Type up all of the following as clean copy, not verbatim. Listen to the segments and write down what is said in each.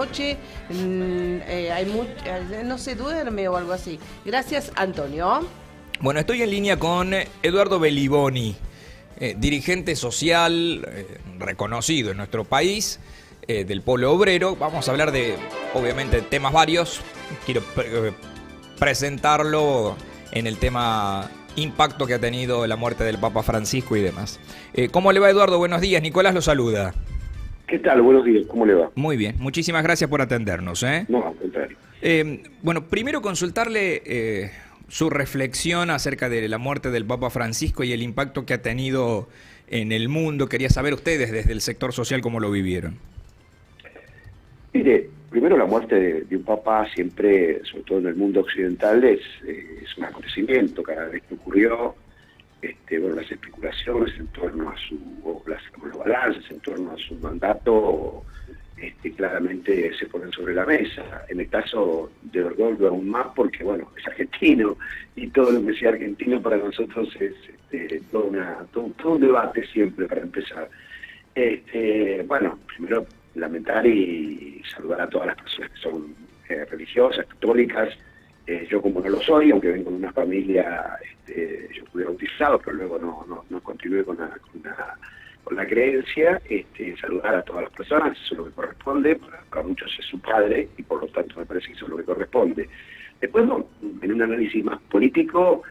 noche no se duerme o algo así. Gracias, Antonio. Bueno, estoy en línea con Eduardo Beliboni, dirigente social reconocido en nuestro país, del Polo Obrero. Vamos a hablar de, obviamente, temas varios. Quiero presentarlo en el tema impacto que ha tenido la muerte del Papa Francisco y demás. ¿Cómo le va, Eduardo? Buenos días. Nicolás lo saluda. ¿Qué tal? Buenos días, ¿cómo le va? Muy bien, muchísimas gracias por atendernos. No, al contrario. Bueno, primero consultarle su reflexión acerca de la muerte del Papa Francisco y el impacto que ha tenido en el mundo. Quería saber ustedes desde el sector social cómo lo vivieron. Mire, primero la muerte de un papa siempre, sobre todo en el mundo occidental, es un acontecimiento. Cada vez que ocurrió, las especulaciones en torno a los balances en torno a su mandato, claramente se ponen sobre la mesa. En el caso de Bergoglio aún más, porque es argentino, y todo lo que sea argentino para nosotros es todo un debate siempre para empezar. Primero lamentar y saludar a todas las personas que son religiosas, católicas. Yo, como no lo soy, aunque vengo de una familia, yo fui bautizado, pero luego no continué con la creencia. Saludar a todas las personas, eso es lo que corresponde. Para muchos es su padre y por lo tanto me parece que eso es lo que corresponde. Después, en un análisis más político,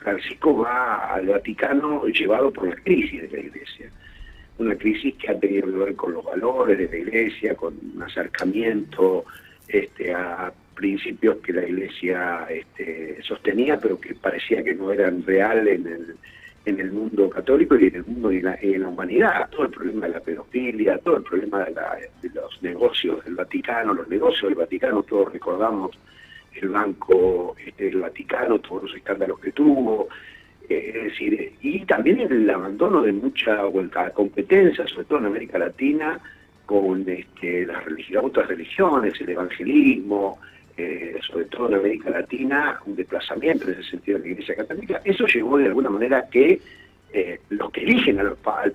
Francisco va al Vaticano llevado por la crisis de la Iglesia. Una crisis que ha tenido que ver con los valores de la Iglesia, con un acercamiento a principios que la Iglesia sostenía, pero que parecía que no eran reales en el mundo católico y en el mundo y en la humanidad. Todo el problema de la pedofilia, todo el problema de los negocios del Vaticano, todos recordamos el Banco del Vaticano, todos los escándalos que tuvo. Es decir, y también el abandono de mucha competencia, sobre todo en América Latina, con otras religiones, el evangelismo, sobre todo en América Latina, un desplazamiento en ese sentido de la Iglesia Católica. Eso llevó de alguna manera que los que eligen al Papa, el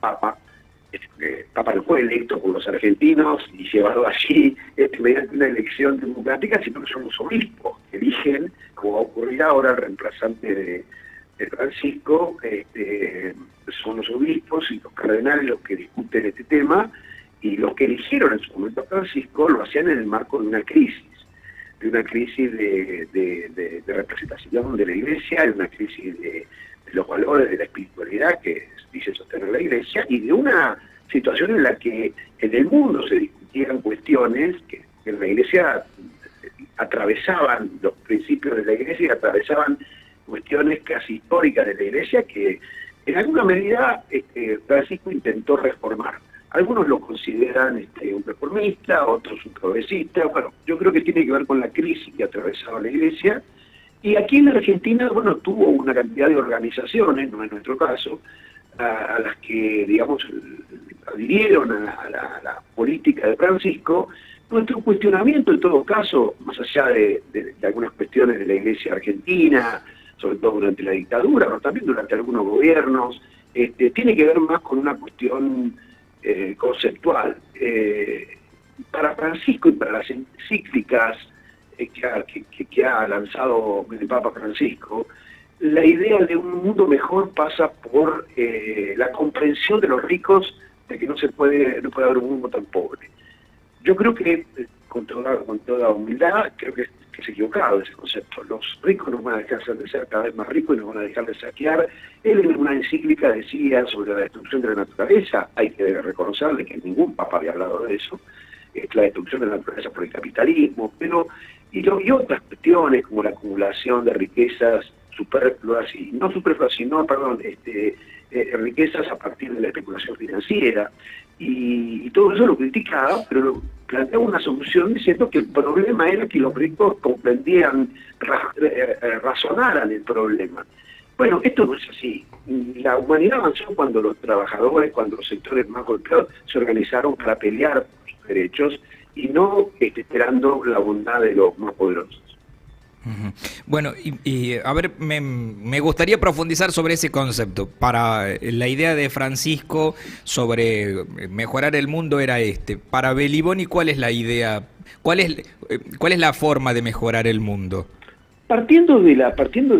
Papa no fue electo por los argentinos y llevado allí mediante una elección democrática, sino que son los obispos que eligen, como va a ocurrir ahora, el reemplazante de Francisco. Son los obispos y los cardenales los que discuten este tema, y los que eligieron en su momento a Francisco lo hacían en el marco de una crisis de representación de la Iglesia, de una crisis de los valores de la espiritualidad que dice sostener la Iglesia, y de una situación en la que en el mundo se discutían cuestiones que en la Iglesia atravesaban los principios de la Iglesia y atravesaban cuestiones casi históricas de la Iglesia que en alguna medida Francisco intentó reformar. Algunos lo consideran un reformista, otros un progresista. Yo creo que tiene que ver con la crisis que atravesaba la Iglesia. Y aquí en Argentina, tuvo una cantidad de organizaciones, no en nuestro caso, a las que, adhirieron a la política de Francisco. Nuestro cuestionamiento, en todo caso, más allá de algunas cuestiones de la Iglesia argentina, sobre todo durante la dictadura, pero también durante algunos gobiernos, tiene que ver más con una cuestión conceptual. Para Francisco y para las encíclicas que ha lanzado el Papa Francisco, la idea de un mundo mejor pasa por la comprensión de los ricos de que no puede haber un mundo tan pobre. Yo creo que, con toda humildad, creo que es equivocado ese concepto. Los ricos no van a dejar de ser cada vez más ricos y no van a dejar de saquear. Él en una encíclica decía sobre la destrucción de la naturaleza. Hay que reconocerle que ningún papa había hablado de eso, la destrucción de la naturaleza por el capitalismo, y otras cuestiones como la acumulación de riquezas superfluas, riquezas a partir de la especulación financiera, y todo eso lo criticaba, pero planteaba una solución diciendo que el problema era que los ricos comprendían, razonaran el problema. Esto no es así. La humanidad avanzó cuando los trabajadores, cuando los sectores más golpeados se organizaron para pelear por sus derechos y no esperando la bondad de los más poderosos. Ujú. Bueno, a ver, me gustaría profundizar sobre ese concepto. Para la idea de Francisco sobre mejorar el mundo era este. Para Beliboni, ¿cuál es la idea? ¿Cuál es la forma de mejorar el mundo? Partiendo de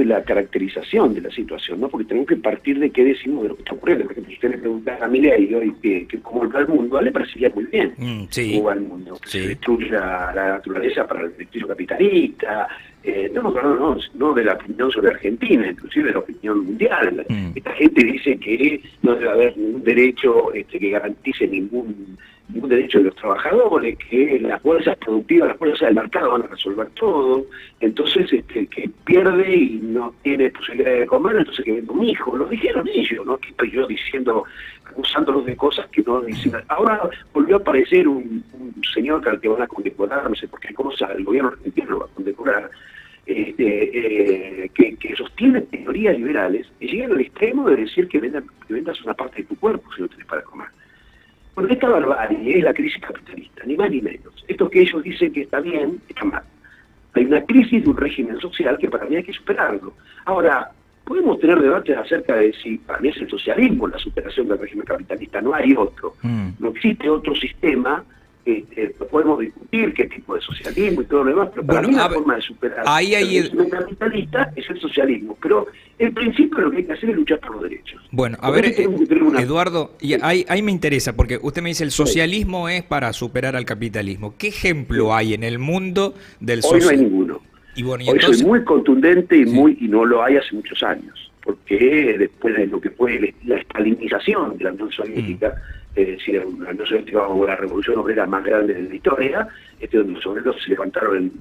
la caracterización de la situación, ¿no? Porque tenemos que partir de qué decimos de lo que está ocurriendo. Por ejemplo, si usted le pregunta a Milei hoy que cómo va el mundo, a él le parecería muy bien Sí. cómo va el mundo. Que Sí. se destruye la naturaleza para el beneficio capitalista. No de la opinión sobre Argentina, inclusive de la opinión mundial. Esta gente dice que no debe haber ningún derecho que garantice ningún derecho de los trabajadores, que las fuerzas productivas, las fuerzas del mercado van a resolver todo. Entonces, que pierde y no tiene posibilidad de comer, entonces que venda un hijo. Lo dijeron ellos, ¿no? Que estoy yo diciendo, acusándolos de cosas que no dicen. Ahora volvió a aparecer un señor al que van a condecorar, no sé por qué cosa, el gobierno argentino lo va a condecorar, que sostiene teorías liberales y llegan al extremo de decir que vendas una parte de tu cuerpo si no tenés para comer. Bueno, esta barbarie es la crisis capitalista, ni más ni menos. Esto que ellos dicen que está bien, está mal. Hay una crisis de un régimen social que para mí hay que superarlo. Ahora, podemos tener debates acerca de si para mí es el socialismo la superación del régimen capitalista, no hay otro. No existe otro sistema. Podemos discutir qué tipo de socialismo y todo lo demás, pero para mí la forma de superar el régimen capitalista es el socialismo. Pero en principio lo que hay que hacer es luchar por los derechos. Bueno, a ver, Eduardo, y ahí me interesa, porque usted me dice el socialismo es para superar al capitalismo. ¿Qué ejemplo hay en el mundo del socialismo? Hoy no hay ninguno. Y bueno, hoy soy muy contundente y no lo hay hace muchos años, porque después de lo que fue la estalinización de la Unión Soviética, es decir, la Unión Soviética fue la revolución obrera más grande de la historia, donde los obreros se levantaron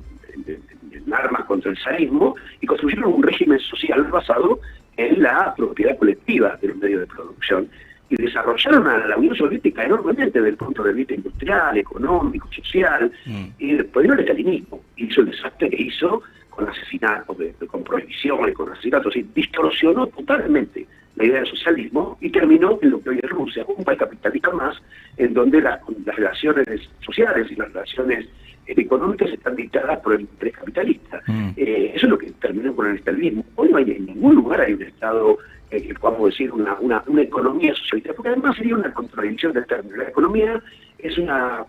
en armas contra el zarismo y construyeron un régimen social basado en la propiedad colectiva de los medios de producción y desarrollaron a la Unión Soviética enormemente desde el punto de vista industrial, económico, social, y después vino el estalinismo, hizo el desastre que hizo con asesinatos, con prohibiciones, con asesinatos, y distorsionó totalmente la idea del socialismo y terminó en lo que hoy es Rusia, un país capitalista más, en donde las relaciones sociales y las relaciones económicas están dictadas por el interés capitalista. Eso es lo que terminó con el estalinismo. Hoy no hay en ningún lugar hay un Estado que podamos decir una economía socialista, porque además sería una contradicción del término. La economía es una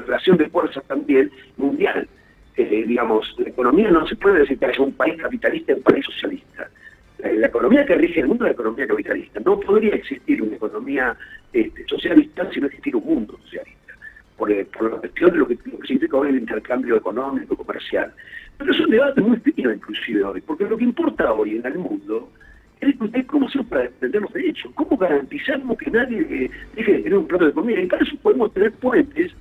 relación de fuerzas también mundial. Digamos, la economía no se puede decir que haya un país capitalista y un país socialista. La economía que rige el mundo es la economía capitalista. No podría existir una economía socialista si no existiera un mundo socialista, por la cuestión de lo que significa hoy el intercambio económico, comercial. Pero es un debate muy pequeño inclusive hoy, porque lo que importa hoy en el mundo es cómo hacemos para defender los derechos, cómo garantizamos que nadie deje de tener un plato de comida. Y para eso podemos tener puentes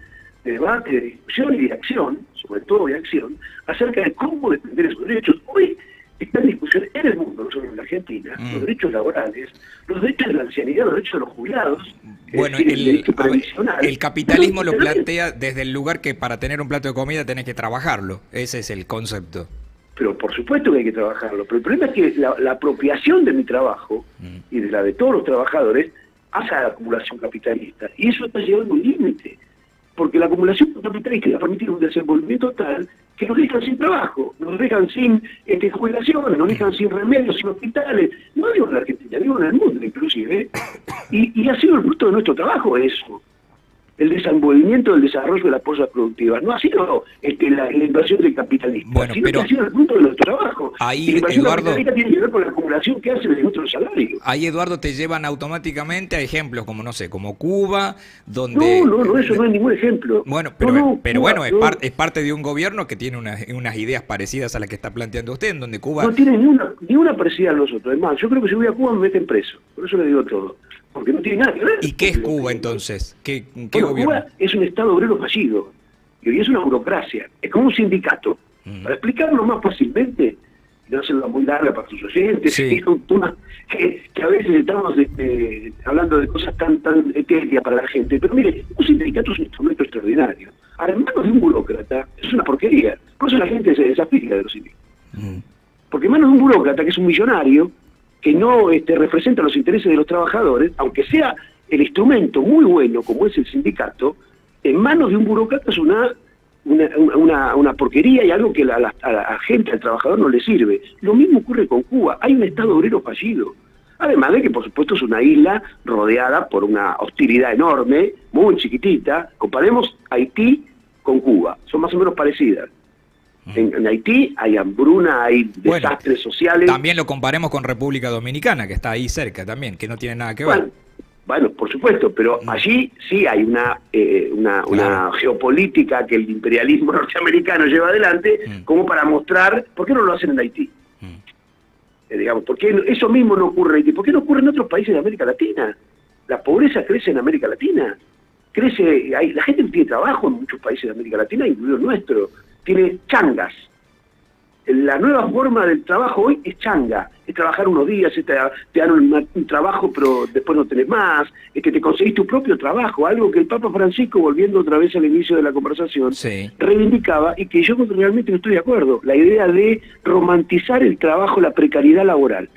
de debate, de discusión y de acción, sobre todo de acción, acerca de cómo defender esos derechos. Hoy está en discusión en el mundo, no solo en la Argentina, los derechos laborales, los derechos de la ancianidad, los derechos de los jubilados. Bueno, el capitalismo lo plantea desde el lugar que para tener un plato de comida tenés que trabajarlo. Ese es el concepto. Pero por supuesto que hay que trabajarlo. Pero el problema es que la apropiación de mi trabajo y de la de todos los trabajadores hace a la acumulación capitalista. Y eso está llevando un límite. Porque la acumulación capitalista va a permitir un desenvolvimiento tal que nos dejan sin trabajo, nos dejan sin jubilaciones, nos dejan sin remedios, sin hospitales. No digo en la Argentina, digo en el mundo inclusive. Y ha sido el fruto de nuestro trabajo eso. El desenvolvimiento del desarrollo de las fuerzas productivas. No ha sido la invasión del capitalismo, bueno, sino pero que ha sido el fruto de nuestro trabajo. Ahí, y la invasión Eduardo, capitalista tiene que ver con la acumulación que hace de nuestros salarios. Ahí, Eduardo, te llevan automáticamente a ejemplos como, no sé, como Cuba, donde... No, eso no es ningún ejemplo. Bueno, pero bueno, es parte de un gobierno que tiene unas ideas parecidas a las que está planteando usted, en donde Cuba... No tiene ni una parecida a nosotros. Es más, yo creo que si voy a Cuba me meten preso. Por eso le digo todo. Porque no tiene nada que ver. ¿Y qué es Cuba entonces? ¿Qué gobierno? Cuba es un Estado obrero fallido. Y hoy es una burocracia. Es como un sindicato. Para explicarlo más fácilmente, y no hacerlo muy larga para sus oyentes, sí. Es un tema que a veces estamos hablando de cosas tan etéreas para la gente. Pero mire, un sindicato es un instrumento extraordinario. Ahora, en manos de un burócrata es una porquería. Por eso la gente se desafía de los sindicatos. Porque en manos de un burócrata, que es un millonario, que no representa los intereses de los trabajadores, aunque sea el instrumento muy bueno como es el sindicato, en manos de un burócrata es una una porquería y algo que a la gente, al trabajador no le sirve. Lo mismo ocurre con Cuba. Hay un Estado obrero fallido. Además de que, por supuesto, es una isla rodeada por una hostilidad enorme, muy chiquitita. Comparemos Haití con Cuba. Son más o menos parecidas. En Haití hay hambruna, hay desastres sociales. También lo comparemos con República Dominicana, que está ahí cerca también, que no tiene nada que ver. Bueno, por supuesto, pero allí sí hay una geopolítica que el imperialismo norteamericano lleva adelante como para mostrar. ¿Por qué no lo hacen en Haití? Digamos, ¿por qué eso mismo no ocurre en Haití? ¿Por qué no ocurre en otros países de América Latina? La pobreza crece en América Latina. La gente no tiene trabajo en muchos países de América Latina, incluido el nuestro. Tiene changas. La nueva forma del trabajo hoy es changa, es trabajar unos días, te dan un trabajo pero después no tenés más, es que te conseguís tu propio trabajo, algo que el Papa Francisco, volviendo otra vez al inicio de la conversación, reivindicaba y que yo realmente no estoy de acuerdo, la idea de romantizar el trabajo, la precariedad laboral.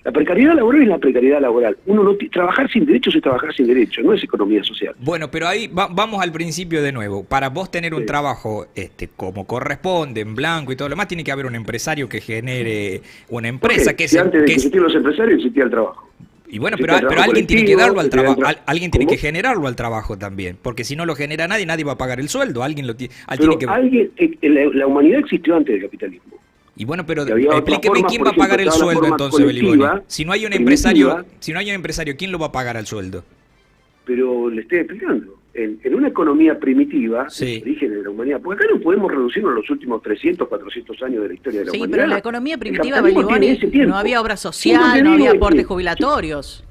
La precariedad laboral es la precariedad laboral. Trabajar sin derechos es trabajar sin derechos, no es economía social. Bueno, pero ahí vamos al principio de nuevo. Para vos tener un trabajo como corresponde, en blanco y todo lo demás, tiene que haber un empresario que genere una empresa. Si antes de que existían los empresarios existía el trabajo. Y bueno, pero alguien tiene que darlo al trabajo, alguien tiene que generarlo al trabajo también, porque si no lo genera nadie va a pagar el sueldo. La humanidad existió antes del capitalismo. Y bueno, pero explíqueme quién va a pagar el sueldo entonces, Beliboni. Si no hay un empresario, ¿quién lo va a pagar al sueldo? Pero le estoy explicando. En una economía primitiva, el origen de la humanidad, porque acá no podemos reducirnos los últimos 300, 400 años de la historia de la humanidad. Sí, pero en la economía primitiva, Beliboni, no había obra social, no había aportes jubilatorios.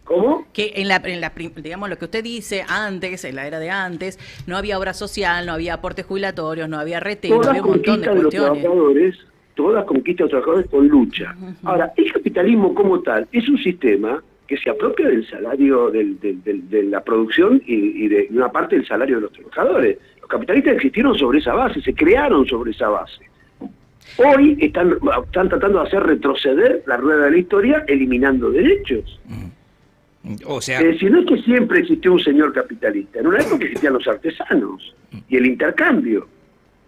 ¿Cómo? Que digamos, lo que usted dice antes, en la era de antes, no había obra social, no había aportes jubilatorios, no había retén, no había un montón de cuestiones. Todas conquistas de los trabajadores con lucha. Ahora, el capitalismo como tal es un sistema que se apropia del salario de la producción y de una parte del salario de los trabajadores. Los capitalistas existieron sobre esa base, se crearon sobre esa base. Hoy están tratando de hacer retroceder la rueda de la historia eliminando derechos. O sea, es decir, no es que siempre existió un señor capitalista. En una época existían los artesanos y el intercambio.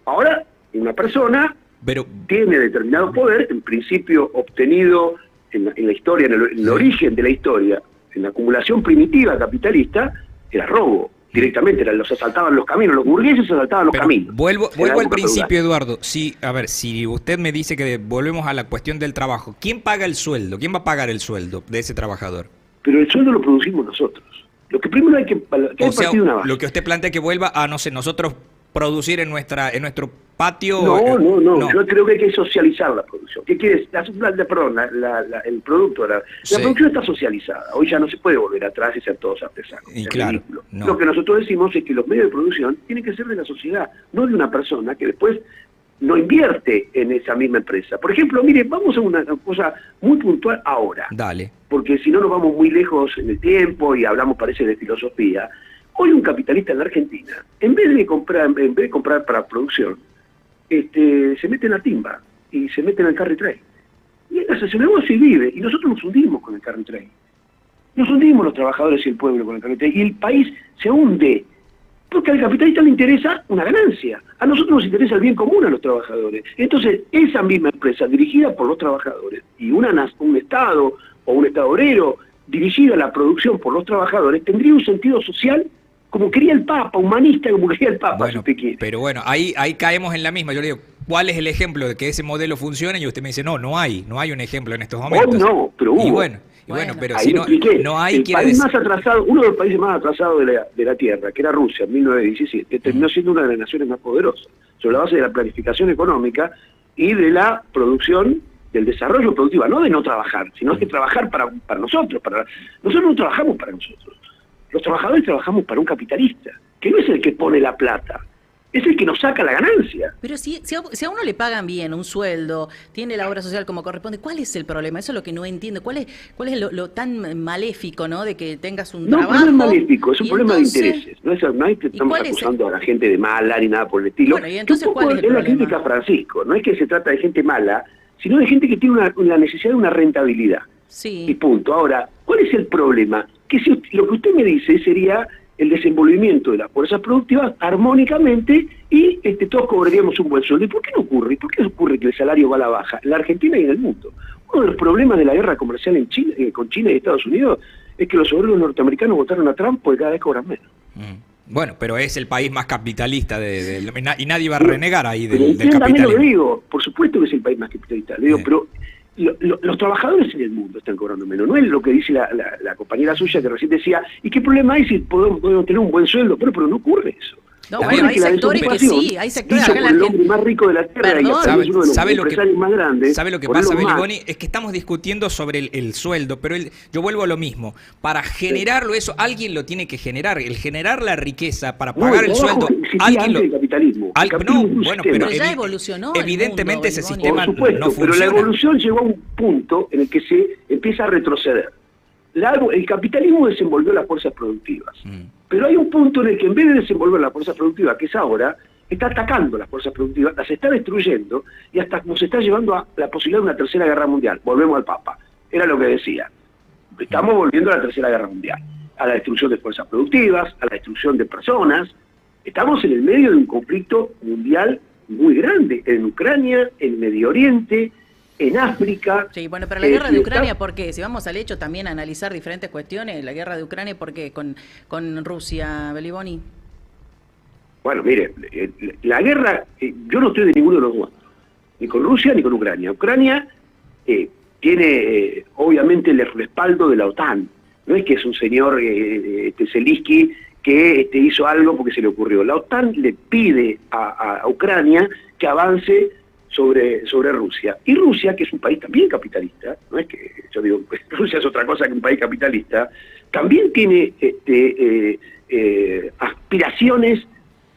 Ahora, una persona tiene determinado poder, en principio obtenido en la historia, en el origen de la historia, en la acumulación primitiva capitalista, era robo. Directamente, los asaltaban los caminos, los burgueses asaltaban los caminos. Vuelvo al principio, Eduardo. Si usted me dice que volvemos a la cuestión del trabajo, ¿quién paga el sueldo? ¿Quién va a pagar el sueldo de ese trabajador? Pero el sueldo lo producimos nosotros. Lo que primero hay que partir de una base. Lo que usted plantea que vuelva a, nosotros producir en nuestro patio. No. Yo creo que hay que socializar la producción. ¿Qué quiere decir? El producto, la producción está socializada. Hoy ya no se puede volver atrás y ser todos artesanos. Y claro, no. Lo que nosotros decimos es que los medios de producción tienen que ser de la sociedad, no de una persona que después no invierte en esa misma empresa. Por ejemplo, mire, vamos a una cosa muy puntual ahora. Dale. Porque si no nos vamos muy lejos en el tiempo y hablamos, parece, de filosofía. Hoy un capitalista en la Argentina, en vez de comprar para producción, se mete en la timba y se mete en el carry trade. Y él hace su negocio y vive. Y nosotros nos hundimos con el carry trade. Nos hundimos los trabajadores y el pueblo con el carry trade. Y el país se hunde. Porque al capitalista le interesa una ganancia. A nosotros nos interesa el bien común a los trabajadores. Entonces, esa misma empresa dirigida por los trabajadores y un Estado o un Estado obrero dirigida a la producción por los trabajadores tendría un sentido social como quería el Papa, humanista como quería el Papa. Bueno, si usted quiere. Pero bueno, ahí caemos en la misma. Yo le digo, ¿cuál es el ejemplo de que ese modelo funcione? Y usted me dice, no hay un ejemplo en estos momentos. No, pero hubo. Y bueno, pero si no hay, quiere decir... más atrasado, uno de los países más atrasados de la Tierra, que era Rusia en 1917, terminó siendo una de las naciones más poderosas, sobre la base de la planificación económica y de la producción, del desarrollo productivo, no de no trabajar, sino de trabajar para nosotros. Nosotros no trabajamos para nosotros. Los trabajadores trabajamos para un capitalista, que no es el que pone la plata, es el que nos saca la ganancia. Pero si a uno le pagan bien un sueldo, tiene la obra social como corresponde, ¿cuál es el problema? Eso es lo que no entiendo. ¿Cuál es lo tan maléfico, ¿no? De que tengas un trabajo. No es maléfico, es un problema de intereses. No es que estamos acusando a la gente de mala ni nada por el estilo. Bueno, ¿y entonces cuál es el problema? Es la crítica a Francisco. No es que se trata de gente mala, sino de gente que tiene la necesidad de una rentabilidad. Sí. Y punto. Ahora, ¿cuál es el problema? Que lo que usted me dice sería el desenvolvimiento de las fuerzas productivas armónicamente y todos cobraríamos un buen sueldo. ¿Y por qué no ocurre? ¿Por qué ocurre que el salario va a la baja en la Argentina y en el mundo? Uno de los problemas de la guerra comercial en China, con China y Estados Unidos es que los obreros norteamericanos votaron a Trump porque cada vez cobran menos. Bueno, pero es el país más capitalista y nadie va a renegar ahí del también capitalismo. lo digo, por supuesto que es el país más capitalista, le digo, pero los trabajadores en el mundo están cobrando menos. No es lo que dice la compañera suya que recién decía, ¿y qué problema hay si podemos tener un buen sueldo? Pero no ocurre eso. No, bueno, hay sectores que sí, hay sectores acá en la el hombre más rico de la tierra y uno de los empresarios más grandes. ¿Sabe lo que pasa, Beliboni? Es que estamos discutiendo sobre el sueldo, pero yo vuelvo a lo mismo. Para generarlo eso, alguien lo tiene que generar. El generar la riqueza para pagar el sueldo, alguien lo... El capitalismo. Pero ya evolucionó. Evidentemente ese sistema no funciona. Pero la evolución llegó a un punto en el que se empieza a retroceder. El capitalismo desenvolvió las fuerzas productivas. Pero hay un punto en el que en vez de desenvolver las fuerzas productivas, que es ahora, está atacando las fuerzas productivas, las está destruyendo y hasta nos está llevando a la posibilidad de una tercera guerra mundial. Volvemos al Papa. Era lo que decía. Estamos volviendo a la tercera guerra mundial. A la destrucción de fuerzas productivas, a la destrucción de personas. Estamos en el medio de un conflicto mundial muy grande. En Ucrania, en Medio Oriente, en África. Sí, bueno, pero la guerra de Ucrania, ¿por qué? Si vamos al hecho también a analizar diferentes cuestiones, la guerra de Ucrania, ¿por qué? Con Rusia, Beliboni. Bueno, mire, la guerra, yo no estoy de ninguno de los dos, ni con Rusia ni con Ucrania. Ucrania tiene obviamente el respaldo de la OTAN. No es que es un señor Zelensky que hizo algo porque se le ocurrió. La OTAN le pide a Ucrania que avance sobre Rusia. Y Rusia, que es un país también capitalista, no es que yo digo, Rusia es otra cosa que un país capitalista, también tiene aspiraciones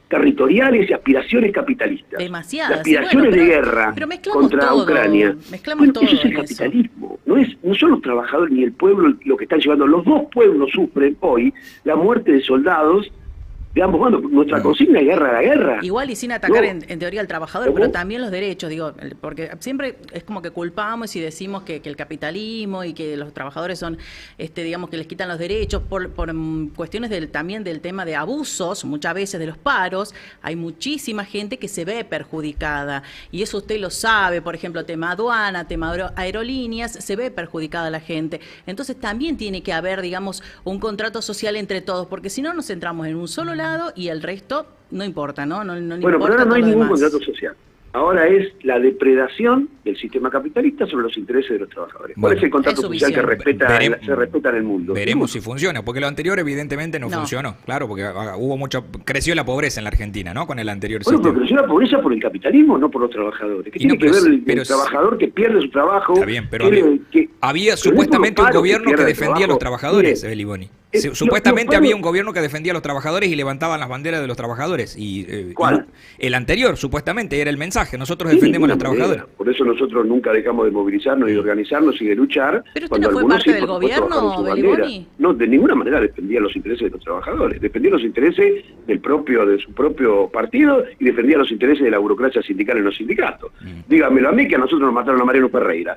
territoriales y aspiraciones capitalistas. Demasiadas. Aspiraciones de guerra contra Ucrania. Mezclamos todo eso es el capitalismo. No son los trabajadores ni el pueblo lo que están llevando. Los dos pueblos sufren hoy la muerte de soldados de ambos bandos. Nuestra consigna es guerra a la guerra. Igual y sin atacar en teoría al trabajador, pero también los derechos, digo, porque siempre es como que culpamos y decimos que el capitalismo y que los trabajadores son, digamos, que les quitan los derechos por cuestiones también del tema de abusos, muchas veces de los paros. Hay muchísima gente que se ve perjudicada y eso usted lo sabe, por ejemplo, tema aduana, tema aerolíneas, se ve perjudicada la gente. Entonces también tiene que haber, digamos, un contrato social entre todos, porque si no nos centramos en un solo lado y el resto no importa, ¿no? No bueno, importa, pero ahora no hay ningún demás. contrato social. Ahora es la depredación del sistema capitalista sobre los intereses de los trabajadores. ¿Cuál es el contrato social que se respeta en el mundo? Veremos si funciona, porque lo anterior evidentemente no funcionó. Claro, porque creció la pobreza en la Argentina, ¿no? Con el anterior sistema. Pero creció la pobreza por el capitalismo, no por los trabajadores. ¿Qué tiene que ver el trabajador que pierde su trabajo? Está bien, pero había supuestamente un gobierno que defendía a los trabajadores, Beliboni. Supuestamente había un gobierno que defendía a los trabajadores y levantaban las banderas de los trabajadores. ¿Cuál? El anterior, supuestamente, era el mensaje. Nosotros defendemos a los trabajadores. Por eso nosotros nunca dejamos de movilizarnos y de organizarnos y de luchar. ¿Pero usted no fue parte del gobierno, Beliboni? No, de ninguna manera defendía los intereses de los trabajadores. Defendía los intereses de su propio partido y defendía los intereses de la burocracia sindical en los sindicatos. Dígamelo a mí, que a nosotros nos mataron a Mariano Ferreira.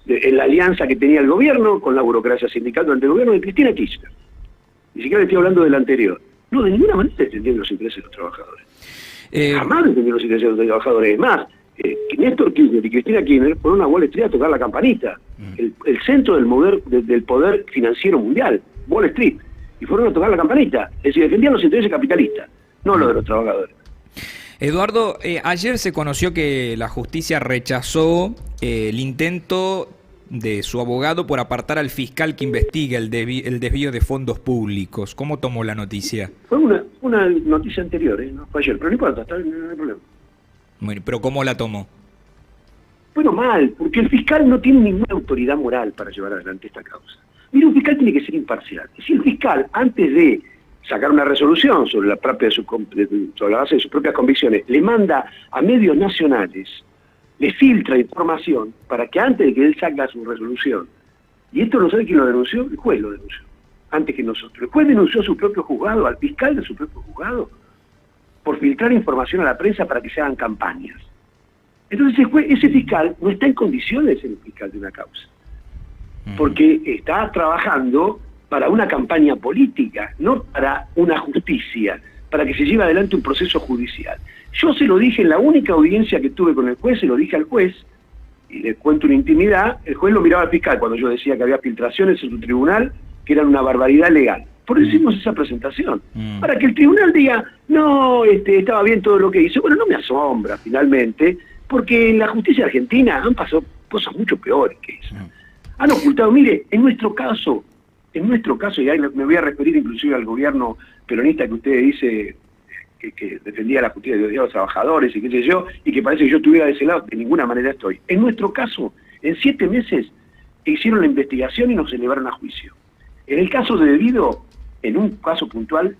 En la alianza que tenía el gobierno con la burocracia sindical durante el gobierno de Cristina Kirchner. Ni siquiera estoy hablando del anterior. No, de ninguna manera defendían los intereses de los trabajadores. Jamás defendieron los intereses de los trabajadores. Es más, Néstor Kirchner y Cristina Kirchner fueron a Wall Street a tocar la campanita. El centro del poder financiero mundial, Wall Street. Y fueron a tocar la campanita. Es decir, defendían los intereses capitalistas, no los de los trabajadores. Eduardo, ayer se conoció que la justicia rechazó el intento de su abogado por apartar al fiscal que investiga el desvío de fondos públicos. ¿Cómo tomó la noticia? Fue una noticia anterior, no fue ayer, pero no importa, no hay problema. Bueno, pero ¿cómo la tomó? Bueno, mal, porque el fiscal no tiene ninguna autoridad moral para llevar adelante esta causa. Mira, un fiscal tiene que ser imparcial. Si el fiscal, antes de sacar una resolución sobre la base de sus propias convicciones, le manda a medios nacionales, le filtra información para que antes de que él saque su resolución, y esto no sabe quién lo denunció, el juez lo denunció, antes que nosotros. El juez denunció a su propio juzgado, al fiscal de su propio juzgado, por filtrar información a la prensa para que se hagan campañas. Entonces ese fiscal no está en condiciones de ser el fiscal de una causa, porque está trabajando para una campaña política, no para una justicia, para que se lleve adelante un proceso judicial. Yo se lo dije en la única audiencia que tuve con el juez, se lo dije al juez, y le cuento una intimidad, el juez lo miraba al fiscal cuando yo decía que había filtraciones en su tribunal, que eran una barbaridad legal. Por eso hicimos esa presentación, para que el tribunal diga, no, estaba bien todo lo que hizo. Bueno, no me asombra finalmente, porque en la justicia argentina han pasado cosas mucho peores que eso. Han ocultado, mire, en nuestro caso, y ahí me voy a referir inclusive al gobierno peronista que usted dice que defendía la justicia de los trabajadores y qué sé yo, y que parece que yo estuviera de ese lado, de ninguna manera estoy. En nuestro caso, en 7 meses hicieron la investigación y nos elevaron a juicio. En el caso de Debido, en un caso puntual,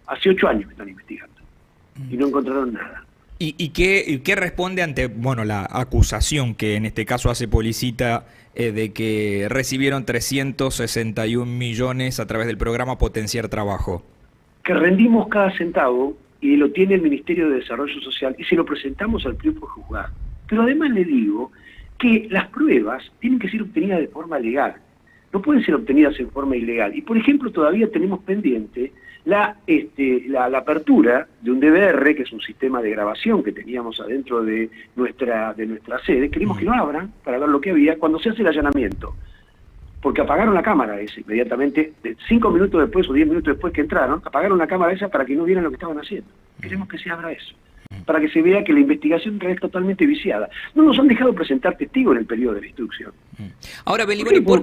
hace 8 años que están investigando y no encontraron nada. ¿Y qué responde ante la acusación que en este caso hace Policita de que recibieron 361 millones a través del programa Potenciar Trabajo? Que rendimos cada centavo y lo tiene el Ministerio de Desarrollo Social y se lo presentamos al propio juzgado. Pero además le digo que las pruebas tienen que ser obtenidas de forma legal. No pueden ser obtenidas en forma ilegal. Y, por ejemplo, todavía tenemos pendiente la apertura de un DVR, que es un sistema de grabación que teníamos adentro de nuestra sede. Queremos que lo abran para ver lo que había cuando se hace el allanamiento. Porque apagaron la cámara esa inmediatamente, 5 minutos después o 10 minutos después que entraron, apagaron la cámara esa para que no vieran lo que estaban haciendo. Queremos que se abra eso, para que se vea que la investigación es totalmente viciada. No nos han dejado presentar testigos en el periodo de la instrucción. Ahora, Beliboni, ¿por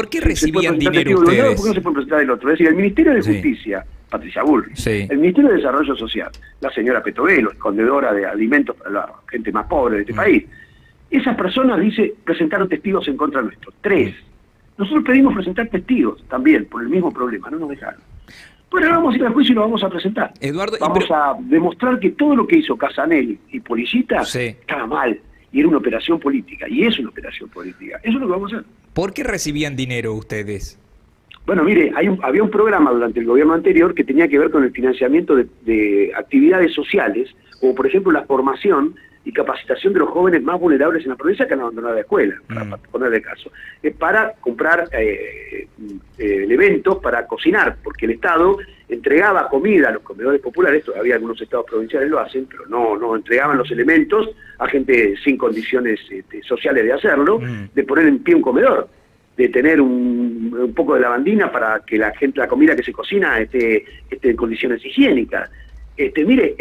qué recibían dinero ustedes? ¿Por qué no se puede presentar el otro? Es decir, el Ministerio de Justicia, Patricia Bullrich, el Ministerio de Desarrollo Social, la señora Petovelo, escondedora de alimentos para la gente más pobre de este país, esas personas, presentaron testigos en contra nuestro. 3. Nosotros pedimos presentar testigos también por el mismo problema, no nos dejaron. Bueno, ahora vamos a ir al juicio y lo vamos a presentar. Eduardo, vamos a demostrar que todo lo que hizo Casanelli y Policita estaba mal y era una operación política, y es una operación política. Eso es lo que vamos a hacer. ¿Por qué recibían dinero ustedes? Bueno, mire, había un programa durante el gobierno anterior que tenía que ver con el financiamiento de actividades sociales, como por ejemplo la formación y capacitación de los jóvenes más vulnerables en la provincia que han abandonado la escuela, para ponerle caso, para comprar elementos para cocinar, porque el Estado entregaba comida a los comedores populares, todavía algunos estados provinciales lo hacen, pero no entregaban los elementos a gente sin condiciones sociales de hacerlo, de poner en pie un comedor, de tener un poco de lavandina para que la comida que se cocina esté en condiciones higiénicas. Mire,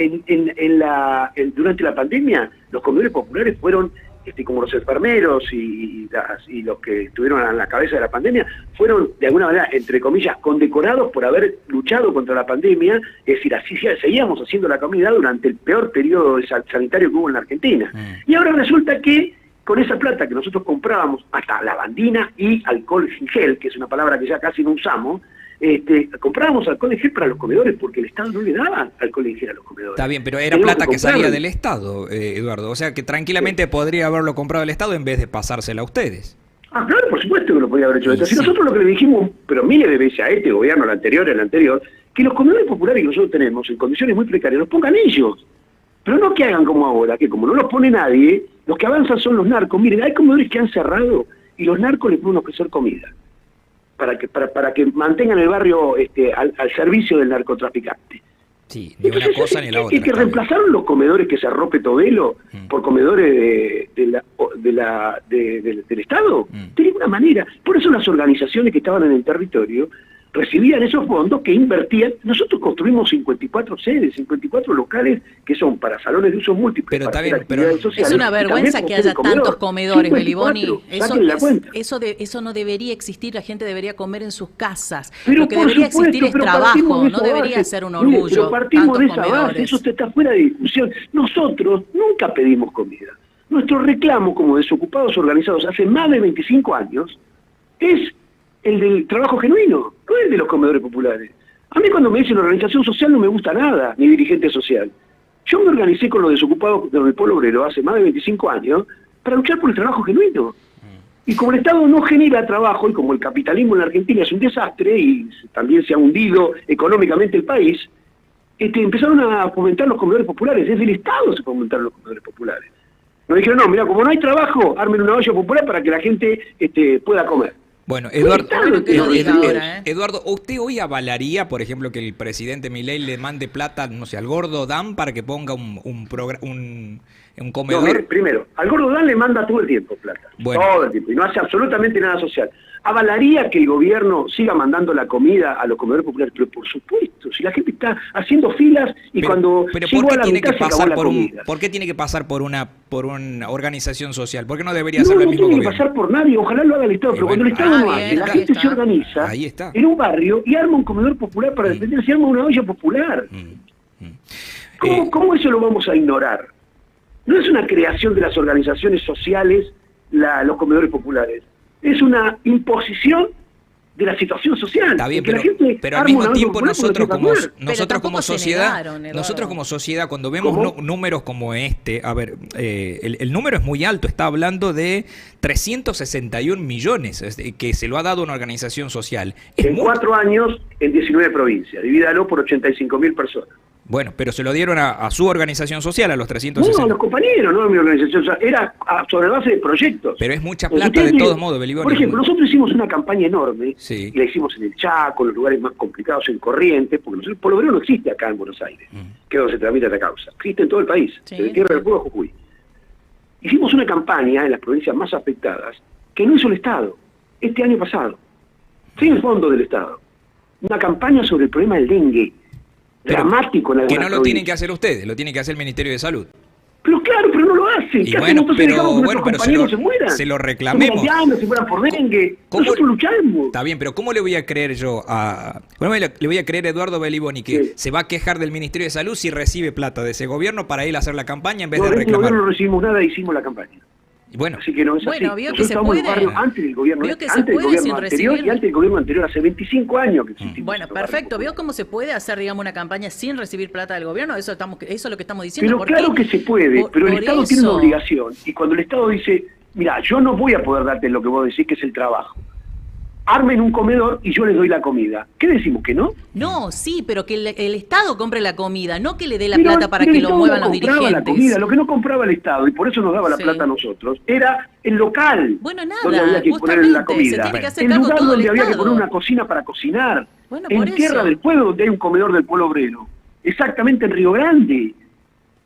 durante la pandemia, los comedores populares fueron, como los enfermeros y los que estuvieron a la cabeza de la pandemia, fueron de alguna manera, entre comillas, condecorados por haber luchado contra la pandemia. Es decir, así seguíamos haciendo la comida durante el peor periodo sanitario que hubo en la Argentina. Y ahora resulta que con esa plata que nosotros comprábamos, hasta lavandina y alcohol en gel, que es una palabra que ya casi no usamos, comprábamos alcohol en gel para los comedores porque el Estado no le daba alcohol en gel a los comedores. Está bien, pero era plata que salía del Estado, Eduardo. O sea que tranquilamente podría haberlo comprado el Estado en vez de pasársela a ustedes. Claro, por supuesto que lo podía haber hecho esto. Si nosotros lo que le dijimos, pero miles de veces a este gobierno, al anterior, que los comedores populares que nosotros tenemos en condiciones muy precarias los pongan ellos. Pero no que hagan como ahora, que como no los pone nadie, los que avanzan son los narcos. Miren, hay comedores que han cerrado y los narcos les pueden ofrecer comida para que mantengan el barrio al servicio del narcotraficante. Sí, ni una cosa ni la otra. Y que reemplazaron los comedores que cerró Petovelo por comedores del Estado, de ninguna manera. Por eso las organizaciones que estaban en el territorio recibían esos fondos que invertían. Nosotros construimos 54 sedes, 54 locales que son para salones de uso múltiples. Pero está bien, pero es una vergüenza que haya tantos comedores, Beliboni. Eso no debería existir, la gente debería comer en sus casas. Pero lo que debería existir es trabajo, no debería ser un orgullo. Pero partimos de esa base, eso está fuera de discusión. Nosotros nunca pedimos comida. Nuestro reclamo como desocupados organizados hace más de 25 años es el del trabajo genuino, no el de los comedores populares. A mí cuando me dicen organización social no me gusta nada, ni dirigente social. Yo me organicé con los desocupados del pueblo obrero hace más de 25 años para luchar por el trabajo genuino. Y como el Estado no genera trabajo, y como el capitalismo en la Argentina es un desastre, y también se ha hundido económicamente el país, empezaron a fomentar los comedores populares. Desde el Estado se fomentaron los comedores populares. Nos dijeron, no, mira, como no hay trabajo, armen una olla popular para que la gente pueda comer. Bueno, Eduardo, Bueno, que lo diga ahora, ¿eh? Eduardo, ¿usted hoy avalaría, por ejemplo, que el presidente Milei le mande plata, no sé, al Gordo Dan para que ponga un No, comedor? mire, primero, al Gordo Dan le manda todo el tiempo plata, Bueno. todo el tiempo, y no hace absolutamente nada social. ¿Avalaría que el gobierno siga mandando la comida a los comedores populares? Pero por supuesto, si la gente está haciendo filas y cuando pero llegó ¿por a qué la tiene mitad que se acabó pasar la por comida. ¿por qué tiene que pasar por una organización social? ¿Por qué no debería No, hacerlo el no mismo tiene que gobierno? pasar por nadie, ojalá lo haga el Estado, Y pero bueno, cuando el Estado no bien, hace, la ahí gente está. se organiza Ahí está. en un barrio y arma un comedor popular para defender, se arma una olla popular. ¿Cómo eso lo vamos a ignorar? No es una creación de las organizaciones sociales los comedores populares, es una imposición de la situación social. Está bien, que la gente pero al arma mismo una olla tiempo popular porque nosotros no como, tiene para comer. nosotros como tampoco se sociedad, negaron, Eduardo. nosotros como sociedad, cuando vemos ¿Cómo? números como este, a ver, el número es muy alto, está hablando de 361 millones que se lo ha dado una organización social. Es En 4 años, en 19 provincias, divídalo por 85.000 personas. Bueno, pero se lo dieron a su organización social, a los No, 360. a los compañeros, no a mi organización, o sea, era sobre base de proyectos. Pero es mucha Porque plata de ustedes todos tienen- modos, Beliboni. Por ejemplo, nosotros hicimos una campaña enorme, Sí. y la hicimos en el Chaco, en los lugares más complicados, en Corrientes, porque nosotros, el Polo Obrero no existe acá en Buenos Aires, que es donde se tramita la causa, existe en todo el país, Sí. desde Tierra del Fuego a Jujuy. Hicimos una campaña en las provincias más afectadas, que no hizo el Estado, este año pasado, sin fondo del Estado. Una campaña sobre el problema del dengue, Pero dramático en que algunas no lo tienen que provincias. hacer ustedes, lo tiene que hacer el Ministerio de Salud. Pero claro, pero no lo hacen. Y ¿Qué bueno, hacemos? Entonces pero- dejamos que bueno, nuestros pero compañeros se se mueran. lo reclamemos. Se mueran de hambre, se mueran por dengue. ¿Cómo- Nosotros luchamos. Está bien, pero ¿cómo le voy a creer yo a... Bueno, le voy a creer a Eduardo Beliboni que Sí. se va a quejar del Ministerio de Salud si recibe plata de ese gobierno para él hacer la campaña en vez No, de de este reclamar? gobierno no recibimos nada, hicimos la campaña. Y bueno, Así que no es Bueno, así. vio que Nosotros se estábamos en el puede. barrio antes del gobierno, Vio que se antes del puede gobierno sin anterior recibir. y antes del gobierno anterior, hace 25 años que existimos. Bueno, en los barrios perfecto. ¿Vio populares. cómo se puede hacer, digamos, una campaña sin recibir plata del gobierno? Eso es lo que estamos diciendo. Pero porque claro que se puede, pero el por Estado tiene una eso- obligación. Y cuando el Estado dice, mira, yo no voy a poder darte lo que vos decís, que es el trabajo. Armen un comedor y yo les doy la comida. ¿Qué decimos, que no? No, sí, pero que el Estado compre la comida, no que le dé la Pero- plata para pero que el lo Estado muevan no los compraba dirigentes. la comida, lo que no compraba el Estado, y por eso nos daba la Sí. plata a nosotros, era el local. Bueno, nada, donde había que poner la justamente, comida. se tiene que hacer el cargo lugar todo el donde había que Estado. poner una cocina para cocinar. Bueno, en por Tierra eso. del Pueblo, donde hay un comedor del Pueblo Obrero. Exactamente en Río Grande.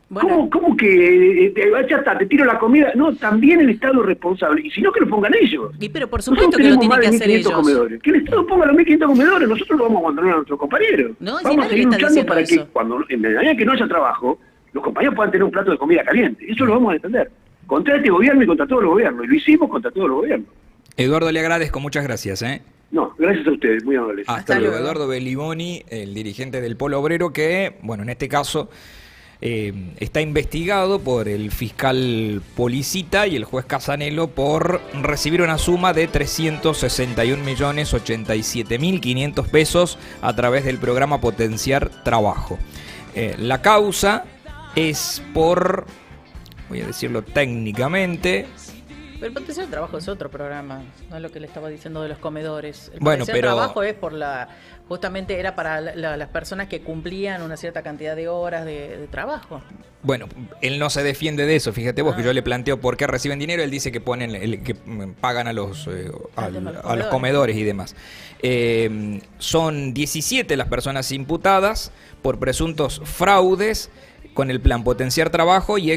Bueno, ¿Cómo que ya está, te tiro la comida? No, también el Estado es responsable. Y si no, que lo pongan ellos. y pero por Nosotros supuesto que lo tenemos tienen más que de hacer 1.500 ellos. comedores. Que el Estado ponga los 1.500 comedores. Nosotros lo vamos a abandonar a nuestros compañeros. No, si vamos a nadie seguir está luchando diciendo para que eso. cuando en la medida que no haya trabajo, los compañeros puedan tener un plato de comida caliente. Eso lo vamos a defender. Contra este gobierno y contra todos los gobiernos. Y lo hicimos contra todos los gobiernos. Eduardo, le agradezco, muchas gracias. No, gracias a ustedes, muy amables. Hasta luego, luego. Eduardo Beliboni, el dirigente del Polo Obrero, que, bueno, en este caso está investigado por el fiscal Policita y el juez Casanelo por recibir una suma de 361.087.500 pesos a través del programa Potenciar Trabajo. La causa es por, voy a decirlo técnicamente, Pero el potencial de trabajo es otro programa, no es lo que le estaba diciendo de los comedores. El Bueno, potencial de pero- trabajo es justamente era para las personas que cumplían una cierta cantidad de horas de trabajo. bueno, él no se defiende de eso, fíjate vos que yo le planteo por qué reciben dinero, él dice que ponen que pagan a los a los comedores y demás. Son 17 las personas imputadas por presuntos fraudes con el plan Potenciar Trabajo y